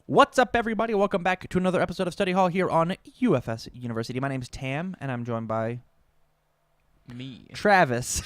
What's up, everybody? Welcome back to another episode of Study Hall here on UFSU University. My name's Tam, and I'm joined by me, Travis.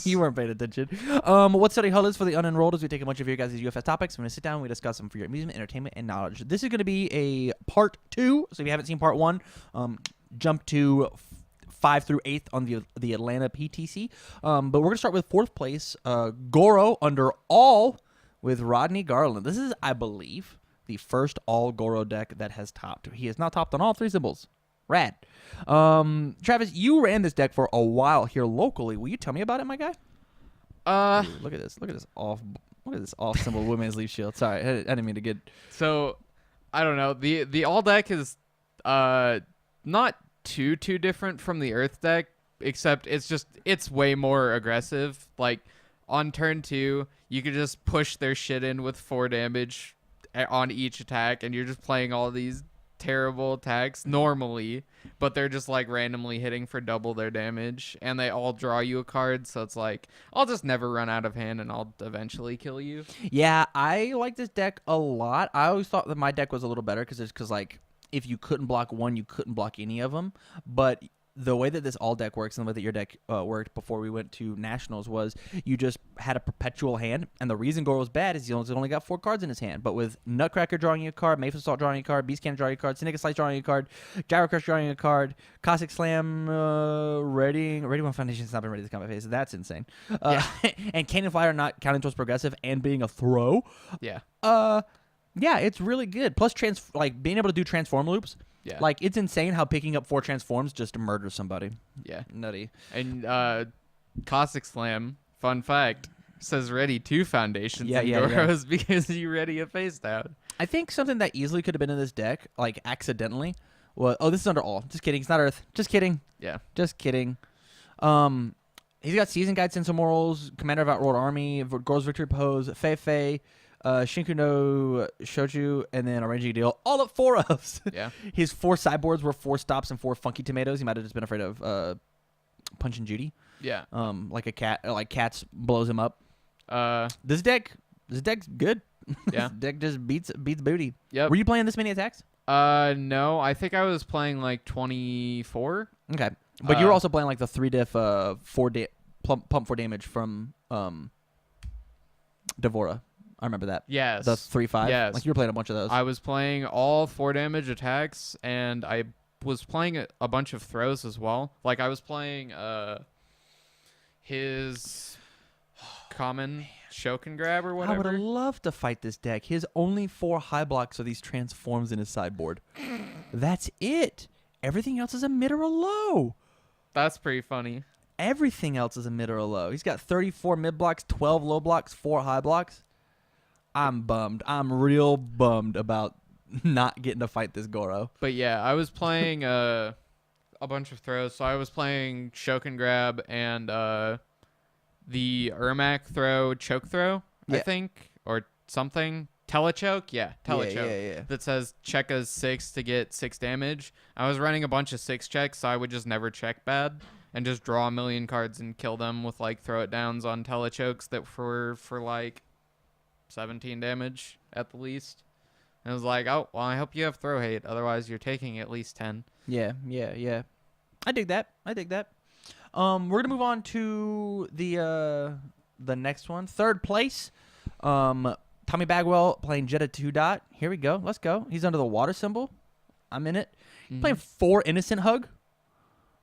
You weren't paying attention. What Study Hall is for the unenrolled is we take a bunch of your guys' UFS topics. We're going to sit down and we discuss them for your amusement, entertainment, and knowledge. This is going to be a part 2, so if you haven't seen part 1, jump to 5 through 8th on the Atlanta PTC. But we're going to start with 4th place, Goro under all with Rodney Garland. This is, I believe, the first all Goro deck that has topped. He has now topped on all 3 symbols. Rad. Travis, you ran this deck for a while here locally. Will you tell me about it, my guy? Ooh, look at this. Look at this off symbol women's leaf shield. Sorry, I didn't mean to get. So, I don't know. The all deck is not too different from the Earth deck, except it's way more aggressive. Like on turn 2, you could just push their shit in with 4 damage on each attack, and you're just playing all these terrible attacks normally, but they're just like randomly hitting for double their damage, and they all draw you a card, so it's like I'll just never run out of hand and I'll eventually kill you. Yeah, I like this deck a lot. I always thought that my deck was a little better because like if you couldn't block one, you couldn't block any of them. But the way that this all deck works and the way that your deck worked before we went to nationals was you just had a perpetual hand, and the reason Goro was bad is he only got 4 cards in his hand. But with Nutcracker drawing you a card, Maple Assault drawing you a card, Beast Cannon drawing you a card, Syndicate Slice drawing you a card, Gyro Crush drawing you a card, Cossack Slam Ready One Foundation's not been ready to combat phase. That's insane. And Cannon Flyer not counting towards progressive and being a throw. Yeah. Yeah, it's really good. Plus being able to do transform loops. Yeah. Like, it's insane how picking up 4 transforms just murders somebody. Yeah. Nutty. And Cossack Slam, fun fact, says ready 2 foundations in Goros because you ready a face down. I think something that easily could have been in this deck, like accidentally, was... Oh, this is under all. Just kidding. It's not Earth. Just kidding. Yeah. Just kidding. He's got Season Guide, Sense of Morals, Commander of Outworld Army, Goro's Victory Pose, Fei, Shinku no Shochu, and then Arranging a Deal, all at 4 ofs. Yeah. His 4 sideboards were 4 stops and 4 funky tomatoes. He might have just been afraid of Punch and Judy. Yeah. Like a cat, like Cats blows him up. This deck's good. Yeah. This deck just beats booty. Yep. Were you playing this many attacks? No. I think I was playing like 24. Okay. But you were also playing like the 3 diff pump 4 damage from Devora. I remember that. Yes. The 3/5. Yes. Like you were playing a bunch of those. I was playing all 4 damage attacks, and I was playing a bunch of throws as well. Like I was playing his common Shokin Grab or whatever. I would have loved to fight this deck. His only 4 high blocks are these transforms in his sideboard. That's it. Everything else is a mid or a low. That's pretty funny. Everything else is a mid or a low. He's got 34 mid blocks, 12 low blocks, 4 high blocks. I'm bummed. I'm real bummed about not getting to fight this Goro. But yeah, I was playing a bunch of throws. So I was playing Shokin Grab and the Ermac throw, choke throw, I think, or something. Telechoke? Yeah, Telechoke. Yeah. That says check as 6 to get 6 damage. I was running a bunch of 6 checks, so I would just never check bad and just draw a million cards and kill them with like throw it downs on Telechokes that were for like 17 damage at the least. And I was like, oh, well, I hope you have throw hate. Otherwise, you're taking at least 10. Yeah. I dig that. We're going to move on to the next one. 3rd place. Tommy Bagwell playing Jetta 2 dot. Here we go. Let's go. He's under the water symbol. I'm in it. He's playing 4 Innocent Hug.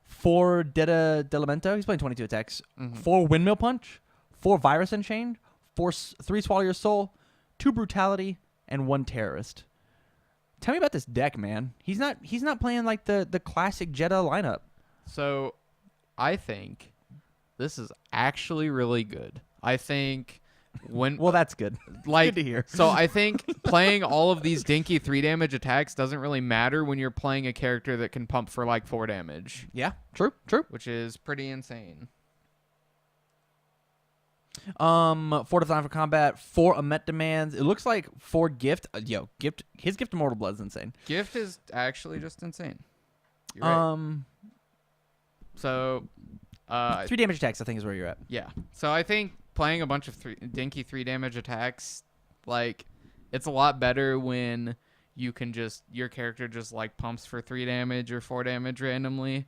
4 Detta Delamento. He's playing 22 attacks. 4 Windmill Punch. 4 Virus Unchained. 3 Swallow Your Soul, 2 Brutality, and 1 Terrorist. Tell me about this deck, man. He's not playing like the classic Jetta lineup. So, I think this is actually really good. I think when well, that's good. Like, good to hear. So I think playing all of these dinky 3 damage attacks doesn't really matter when you're playing a character that can pump for like 4 damage. Yeah, true. Which is pretty insane. 4 Design for Combat, 4 Amet Demands. It looks like 4 Gift. Gift. His Gift Immortal Blood is insane. Gift is actually just insane. You're right. So, 3 damage attacks, I think, is where you're at. Yeah. So I think playing a bunch of dinky 3 damage attacks, like, it's a lot better when you can your character just like pumps for 3 damage or 4 damage randomly.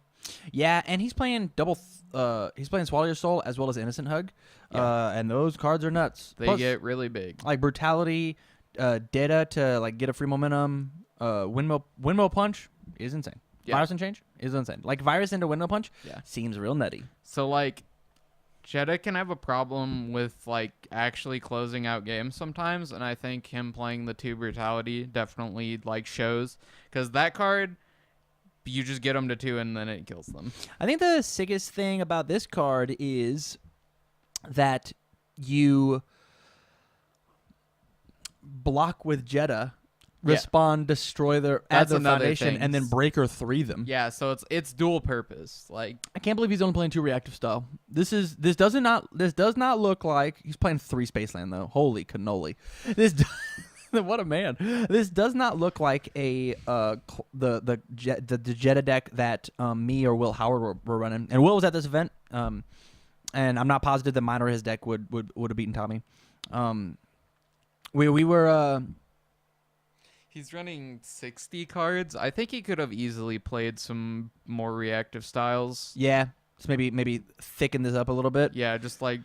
Yeah, and he's playing he's playing Swallow Your Soul as well as Innocent Hug. Yeah. And those cards are nuts. They Plus, get really big. like Brutality, Data to like get a free momentum, Windmill Punch is insane. Yeah. Virus and Change is insane. Like Virus into Windmill Punch Yeah. seems real nutty. So like Jeddah can have a problem with like actually closing out games sometimes, and I think him playing the 2 Brutality definitely like shows, because that card, you just get them to 2 and then it kills them. I think the sickest thing about this card is that you block with Jeddah, respond, destroy their add their foundation, and then breaker 3 them. Yeah, so it's dual purpose. Like, I can't believe he's only playing 2 reactive style. This does not look like he's playing 3 Spaceland though. Holy cannoli! What a man! This does not look like the Jeddah deck that me or Will Howard were running. And Will was at this event, and I'm not positive that mine or his deck would have beaten Tommy. We were. He's running 60 cards. I think he could have easily played some more reactive styles. Yeah, so maybe thicken this up a little bit. Yeah, just like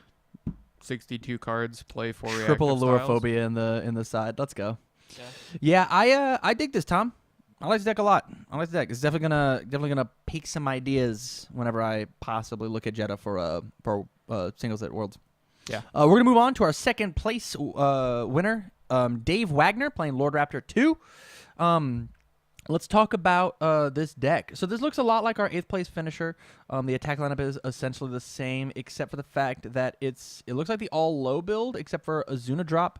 62 cards, play 4 reactive Triple allure styles. phobia in the side. Let's go. Yeah. Yeah, I dig this, Tom. I like this deck a lot. I like this deck. It's definitely gonna pique some ideas whenever I possibly look at Jeddah for singles at Worlds. Yeah. We're gonna move on to our second place winner, Dave Wagner, playing Lord Raptor 2. Let's talk about this deck. So this looks a lot like our 8th place finisher. The attack lineup is essentially the same, except for the fact that it looks like the all low build, except for Azuna Drop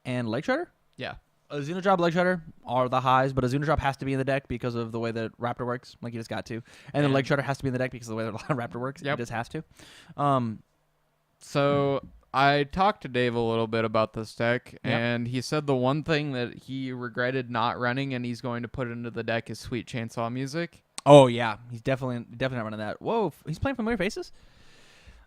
and Leg Shredder. Yeah. Azuna Drop, Leg Shredder are the highs, but Azuna Drop has to be in the deck because of the way that Raptor works. Like, you just got to. And then Leg Shredder has to be in the deck because of the way that Raptor works. Yep. It just has to. So I talked to Dave a little bit about this deck, and he said the one thing that he regretted not running and he's going to put into the deck is Sweet Chainsaw Music. Oh, yeah. He's definitely not running that. Whoa, he's playing Familiar Faces?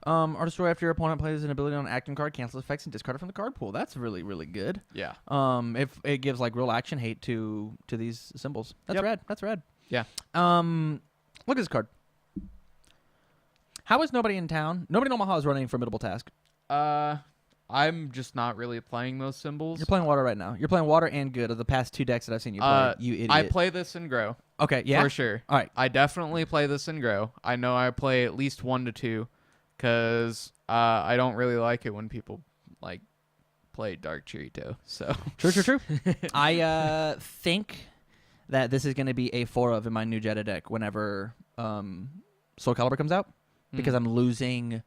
Or destroy after your opponent plays an ability on an acting card, cancel effects, and discard it from the card pool. That's really, really good. Yeah. If it gives like real action hate to these symbols. That's rad. That's rad. Yeah. Look at this card. How is nobody in town? Nobody in Omaha is running Formidable Task. I'm just not really playing those symbols. You're playing Water right now. You're playing Water and Good of the past 2 decks that I've seen you play. You idiot. I play this in Grow. Okay, yeah. For sure. All right. I definitely play this in Grow. I know I play at least 1 to 2 because I don't really like it when people like play Dark Chirito. So True. I think that this is going to be a 4 of in my new Jeddah deck whenever Soul Calibur comes out, because I'm losing.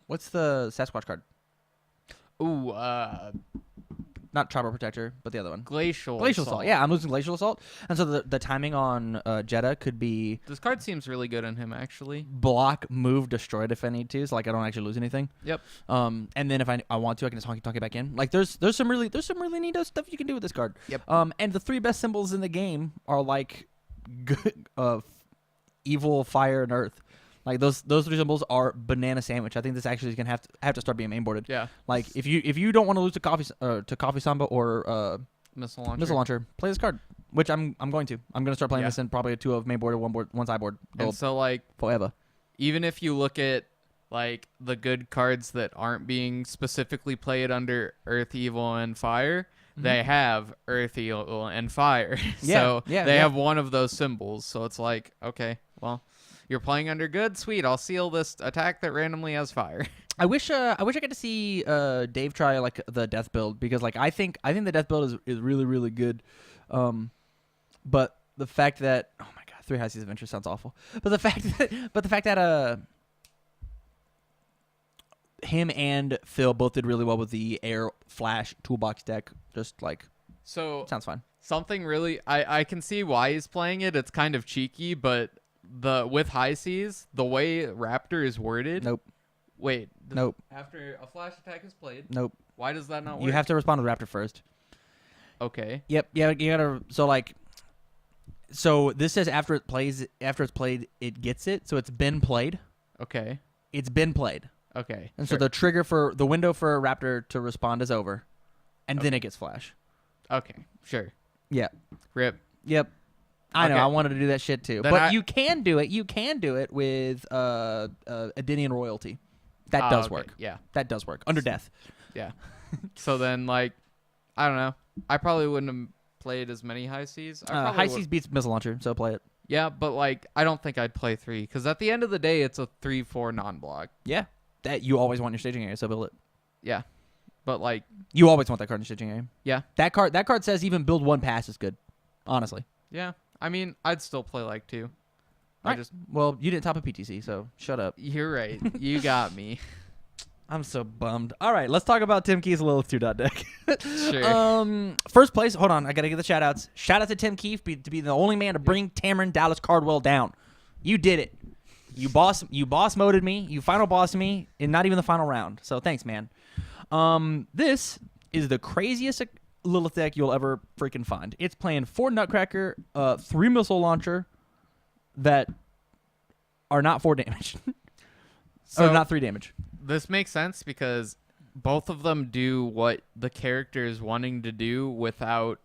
What's the Sasquatch card? Ooh, Not Tribal Protector, but the other one. Glacial Assault. Yeah, I'm losing Glacial Assault, and so the timing on Jeddah could be this card seems really good on him, actually. block, move, destroy if I need to, so like I don't actually lose anything. Yep. And then if I want to, I can just honky it back in. Like there's some really neat stuff you can do with this card. Yep. And the 3 best symbols in the game are like good, evil, fire, and earth. Like those 3 symbols are banana sandwich. I think this actually is gonna have to start being mainboarded. Yeah. Like if you don't want to lose to Coffee Samba or Missile Launcher, play this card, which I'm going to. I'm gonna start playing this in probably a 2 of mainboard, one sideboard. And so like forever. Even if you look at like the good cards that aren't being specifically played under Earth, Evil, and Fire, they have Earth, Evil, and Fire. So they have one of those symbols. So it's like, okay, well, you're playing under good, sweet. I'll seal this attack that randomly has fire. I wish I got to see Dave try like the death build, because like I think the death build is really, really good. But the fact that, oh my god, 3 High Seas Adventure sounds awful. But the fact that him and Phil both did really well with the Air Flash Toolbox deck, just like, so sounds fun. Something really, I can see why he's playing it. It's kind of cheeky, but with High Seas, the way Raptor is worded. Nope. Wait. Nope. After a flash attack is played. Nope. Why does that not work? You have to respond with Raptor first. Okay. Yep. Yeah. You gotta. So this says after it's played, it gets it. So it's been played. Okay. It's been played. Okay. And so the window for Raptor to respond is over. and then it gets flash. Okay, sure. Yeah. Rip. Yep. I know. Okay. I wanted to do that shit too. Then But you can do it. You can do it with Adinian royalty. That does work. Yeah. That does work. Under death. Yeah. So then, like, I don't know. I probably wouldn't have played as many high seas. High seas beats missile launcher, so play it. Yeah, but like, I don't think I'd play 3 because at the end of the day, it's a 3-4 non-block. Yeah. That you always want your staging area, so build it. Yeah, but like, You always want that card in your staging area. yeah, That card says even build 1 pass is good. Honestly. yeah. I mean, I'd still play like 2. Right. Well, you didn't top a PTC, so shut up. You're right. You got me. I'm so bummed. All right, let's talk about Tim Keith's Lilith 2 dot deck. Sure. First place. Hold on, I gotta give the shout outs. Shout out to Tim Keith to be the only man to bring Tamron Dallas Cardwell down. You did it. You boss moded me. You final bossed me in not even the final round. So thanks, man. This is the craziest Lilith deck you'll ever freaking find. It's playing 4 Nutcracker, 3 missile launcher that are not 4 damage. So or not 3 damage. this makes sense because both of them do what the character is wanting to do without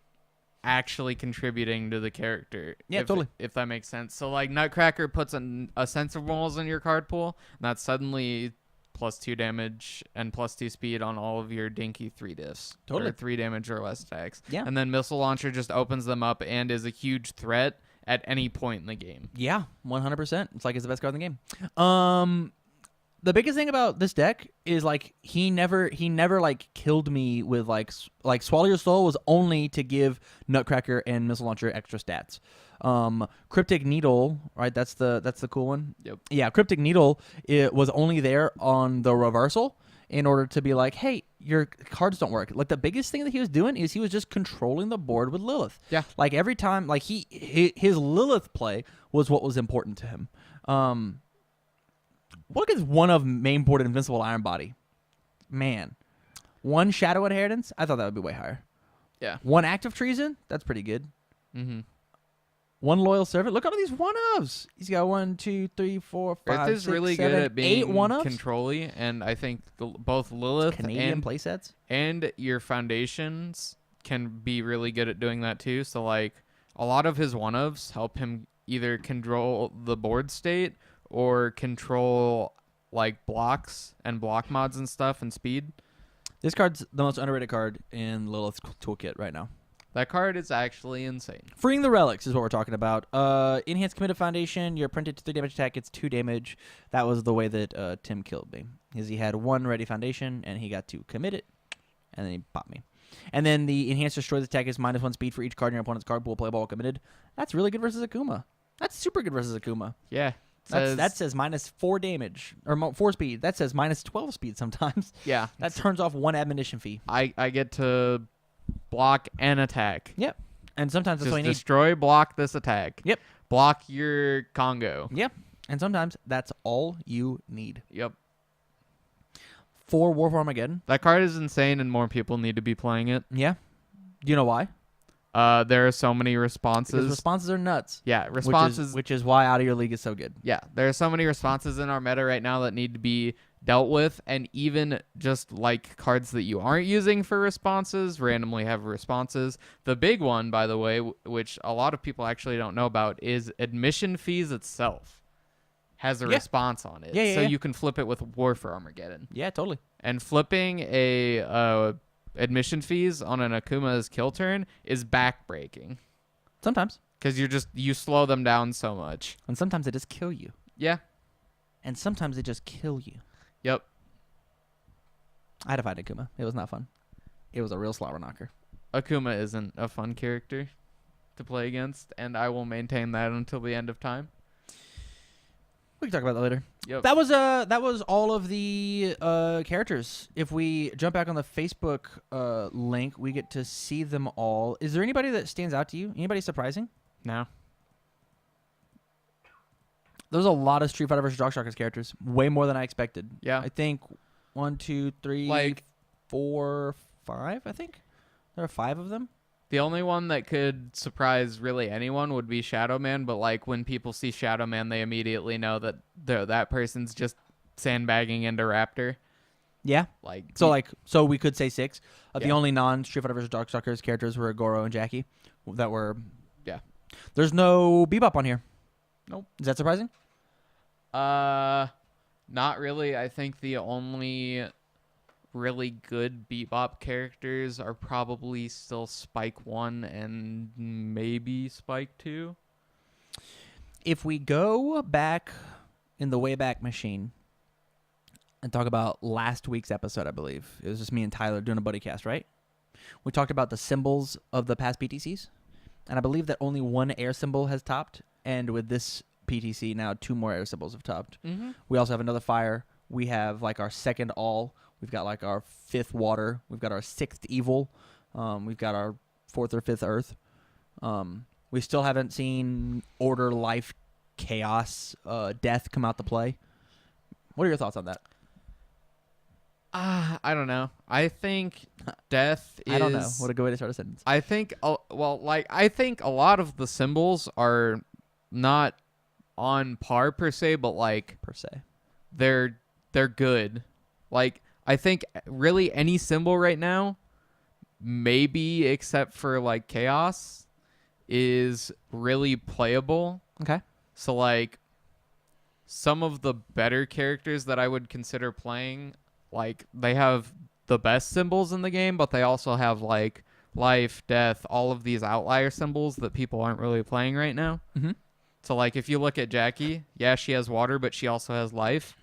actually contributing to the character. Yeah, totally. If that makes sense. So like Nutcracker puts a sense of walls in your card pool, and that's suddenly +2 damage and +2 speed on all of your dinky 3 diffs. Totally. Or 3 damage or less attacks. Yeah. And then Missile Launcher just opens them up and is a huge threat at any point in the game. Yeah, 100%. It's like it's the best card in the game. The biggest thing about this deck is like he never like killed me with like Swallow Your Soul was only to give Nutcracker and Missile Launcher extra stats. Cryptic Needle, right? That's the cool one. Yep. Yeah, Cryptic Needle, it was only there on the reversal in order to be like, hey, your cards don't work. Like the biggest thing that he was doing is he was just controlling the board with Lilith. Yeah. Like every time, like his Lilith play was what was important to him. What is one of main board Invincible Iron Body? Man. 1 Shadow Inheritance? I thought that would be way higher. Yeah. 1 Active Treason? That's pretty good. Mm-hmm. 1 Loyal Servant? Look at all these 1-ofs. He's got 1, 2, 3, 4, 5, Earth is 6, really 7, good at being 8 1-ofs. control-y, and I think both Lilith Canadian playsets. and your foundations can be really good at doing that too. So like a lot of his 1-ofs help him either control the board state or control like blocks and block mods and stuff and speed. This card's the most underrated card in Lilith's toolkit right now. That card is actually insane. Freeing the Relics is what we're talking about. Enhanced Committed Foundation, you're printed to 3 damage attack, it's 2 damage. That was the way that Tim killed me. Because he had 1 ready foundation, and he got to commit it, and then he popped me. And then the Enhanced Destroys attack is -1 speed for each card in your opponent's card pool playable while committed. That's really good versus Akuma. That's super good versus Akuma. Yeah. That says -4 damage, or 4 speed. That says -12 speed sometimes. Yeah. That turns off 1 admonition fee. I get to block and attack. Yep. And sometimes that's Just all you need. destroy, block this attack. Yep. Block your Congo. Yep. And sometimes that's all you need. Yep. 4 War for Armageddon. That card is insane, and more people need to be playing it. Yeah. Do you know why? There are so many responses. Because responses are nuts. Yeah, responses. Which is why Out of Your League is so good. Yeah, there are so many responses in our meta right now that need to be dealt with, and even just like cards that you aren't using for responses randomly have responses. The big one, by the way, which a lot of people actually don't know about, is admission fees itself has a response on it. Yeah, so yeah. you can flip it with War for Armageddon. Yeah, totally. And flipping a admission fees on an Akuma's kill turn is backbreaking. Sometimes. Because you slow them down so much. And sometimes they just kill you. Yeah. And sometimes they just kill you. Yep. I had to fight Akuma. It was not fun. It was a real slobber knocker. Akuma isn't a fun character to play against, and I will maintain that until the end of time. We can talk about that later. Yep. That was all of the characters. If we jump back on the Facebook link, we get to see them all. Is there anybody that stands out to you? Anybody surprising? No. There's a lot of Street Fighter vs. DarkStalkers characters. Way more than I expected. Yeah. I think 1, 2, 3, 4, 5, I think. There are 5 of them. The only one that could surprise really anyone would be Shadow Man, but like when people see Shadow Man, they immediately know that that person's just sandbagging into Raptor. Yeah. So we could say 6. The Yeah. only non-Street Fighter vs. Darkstalkers characters were Goro and Jackie. That were. Yeah. There's no Bebop on here. Nope. Is that surprising? Not really. I think the only really good Bebop characters are probably still Spike 1 and maybe Spike 2. If we go back in the Wayback Machine and talk about last week's episode, I believe it was just me and Tyler doing a buddy cast, right? We talked about the symbols of the past PTCs, and I believe that only one air symbol has topped, and with this PTC now 2 more air symbols have topped. Mm-hmm. We also have another fire. We have like our second all. We've got like our 5th water. We've got our 6th evil. We've got our 4th or 5th earth. We still haven't seen order, life, chaos, death come out to play. What are your thoughts on that? I don't know. I think death is... I don't know. What a good way to start a sentence. I think, I think a lot of the symbols are not on par per se, but like... Per se. They're good. Like, I think really any symbol right now, maybe except for like chaos, is really playable. Okay. So like some of the better characters that I would consider playing, like they have the best symbols in the game, but they also have like life, death, all of these outlier symbols that people aren't really playing right now. Mm-hmm. So like if you look at Jackie, yeah, she has water, but she also has life.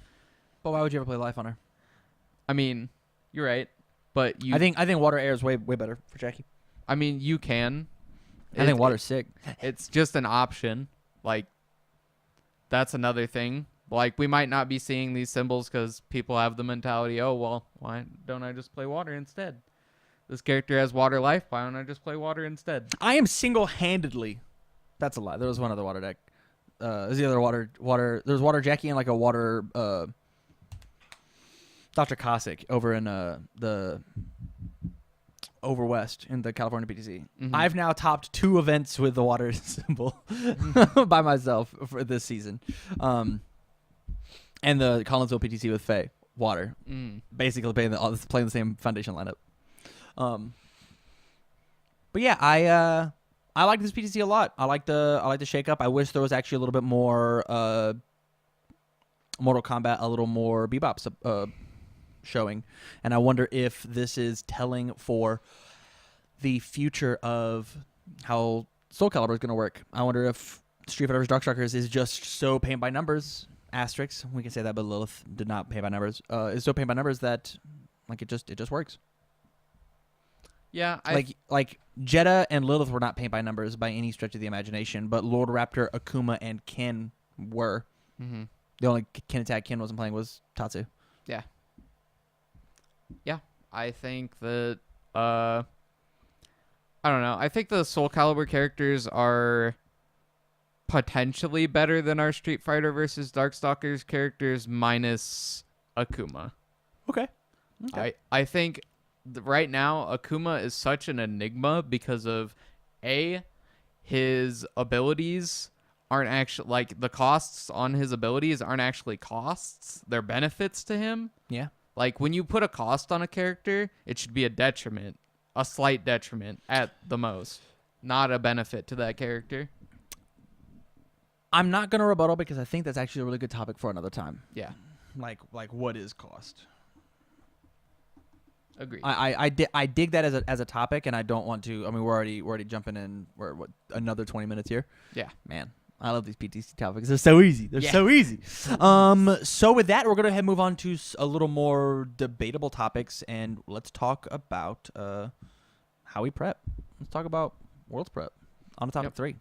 But why would you ever play life on her? I mean, you're right, but you... I think water air is way better for Jackie. I mean, you can. I think water's sick. It's just an option. Like, that's another thing. Like, we might not be seeing these symbols because people have the mentality, oh, well, why don't I just play water instead? This character has water life. Why don't I just play water instead? I am single-handedly... That's a lie. There was one other water deck. There's the other water... There's water Jackie and like a water... Dr. Cossack over in the over west in the California PTC. Mm-hmm. I've now topped 2 events with the water symbol by myself for this season. And the Collinsville PTC with Faye, water. Basically playing the same foundation lineup. But yeah, I like this PTC a lot. I like the shake up. I wish there was actually a little bit more Mortal Kombat, a little more Bebop showing, and I wonder if this is telling for the future of how Soul Calibur is going to work. I wonder if Street Fighter vs. Darkstalkers is just so paint by numbers, asterisk, we can say that, but Lilith did not paint by numbers, is so paint by numbers that like it just works. Yeah, like Jeddah and Lilith were not paint by numbers by any stretch of the imagination, but Lord Raptor, Akuma, and Ken were. Mm-hmm. The only Ken attack Ken wasn't playing was Tatsu. Yeah. Yeah, I think that I don't know. I think the Soul Calibur characters are potentially better than our Street Fighter versus Darkstalkers characters minus Akuma. Okay. I think right now Akuma is such an enigma because of his abilities aren't actually like the costs on his abilities aren't actually costs, they're benefits to him. Yeah. Like, when you put a cost on a character, it should be a detriment, a slight detriment at the most, not a benefit to that character. I'm not going to rebuttal because I think that's actually a really good topic for another time. Yeah. Like what is cost? Agreed. I dig that as a topic, and I don't want to. I mean, we're already jumping in. We're another 20 minutes here. Yeah. Man, I love these PTC topics. They're so easy. They're so easy. So with that, we're going to ahead and move on to a little more debatable topics, and let's talk about how we prep. Let's talk about Worlds Prep on to topic 3.